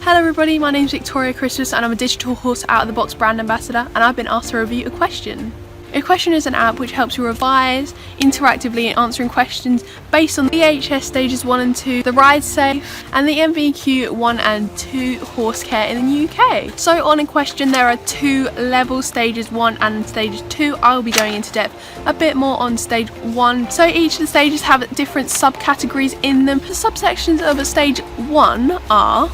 Hello everybody, my name is Victoria Christmas and I'm a digital horse out of the box brand ambassador, and I've been asked to review Equestrian. Equestrian is an app which helps you revise interactively in answering questions based on the EHS stages 1 and 2, the ride safe and the MVQ 1 and 2 horse care in the UK. So on Equestrian there are 2 levels, stages 1 and stages 2. I'll be going into depth a bit more on stage 1. So each of the stages have different subcategories in them. The subsections of stage 1 are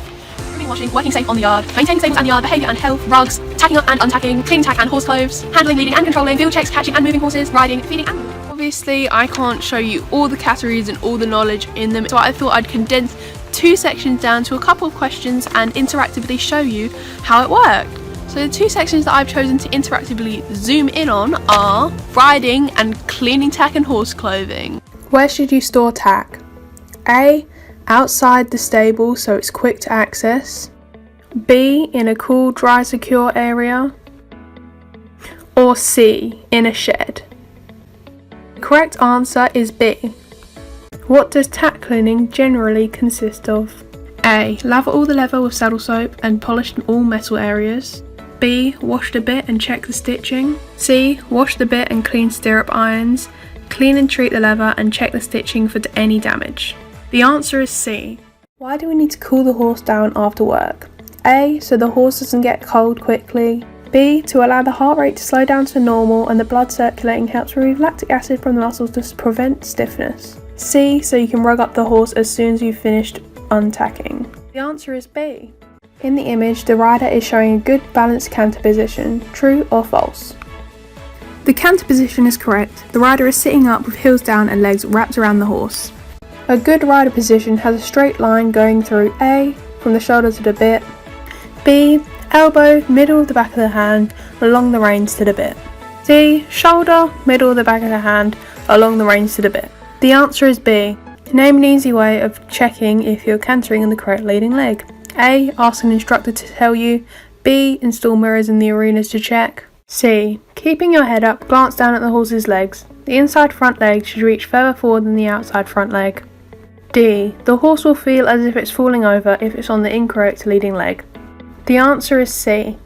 washing, working safe on the yard, maintaining stables and yard, behaviour and health, rugs, tacking up and untacking, cleaning tack and horse clothes, handling, leading and controlling, field checks, catching and moving horses, riding, feeding and moving. Obviously I can't show you all the categories and all the knowledge in them, so I thought I'd condense 2 sections down to a couple of questions and interactively show you how it worked. So the 2 sections that I've chosen to interactively zoom in on are riding and cleaning tack and horse clothing. Where should you store tack? A. Outside the stable so it's quick to access. B. In a cool, dry, secure area. Or C. In a shed. The correct answer is B. What does tack cleaning generally consist of? A. Lather all the leather with saddle soap and polish all metal areas. B. Wash the bit and check the stitching. C. Wash the bit and clean stirrup irons. Clean and treat the leather and check the stitching for any damage. The answer is C. Why do we need to cool the horse down after work? A. So the horse doesn't get cold quickly. B. To allow the heart rate to slow down to normal and the blood circulating helps remove lactic acid from the muscles to prevent stiffness. C. So you can rug up the horse as soon as you've finished untacking. The answer is B. In the image, the rider is showing a good balanced canter position. True or false? The canter position is correct. The rider is sitting up with heels down and legs wrapped around the horse. A good rider position has a straight line going through A. From the shoulder to the bit. B. Elbow, middle of the back of the hand, along the reins to the bit. C. Shoulder, middle of the back of the hand, along the reins to the bit. The answer is B. Name an easy way of checking if you're cantering on the correct leading leg. A. Ask an instructor to tell you. B. Install mirrors in the arenas to check. C. Keeping your head up, glance down at the horse's legs. The inside front leg should reach further forward than the outside front leg. D. The horse will feel as if it's falling over if it's on the incorrect leading leg. The answer is C.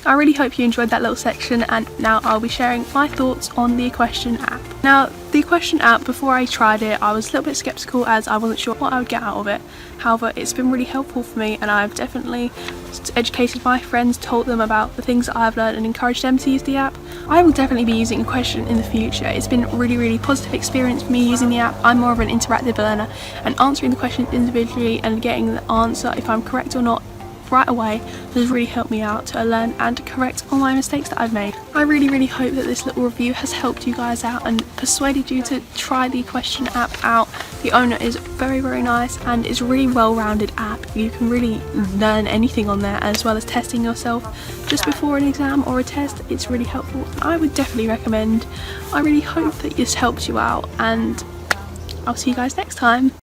I really hope you enjoyed that little section, and now I'll be sharing my thoughts on the Equestrian app. Now, the Equestrian app, before I tried it, I was a little bit skeptical as I wasn't sure what I would get out of it. However, it's been really helpful for me, and I've definitely educated my friends, told them about the things that I've learned and encouraged them to use the app. I will definitely be using Equestrian in the future. It's been a really positive experience for me using the app. I'm more of an interactive learner, and answering the questions individually and getting the answer if I'm correct or not right away has really helped me out to learn and to correct all my mistakes that I've made. I really hope that this little review has helped you guys out and persuaded you to try the Equestrian app out. The owner is very nice and it's a really well-rounded app. You can really learn anything on there, as well as testing yourself just before an exam or a test. It's really helpful. I would definitely recommend. I really hope that this helps you out, and I'll see you guys next time.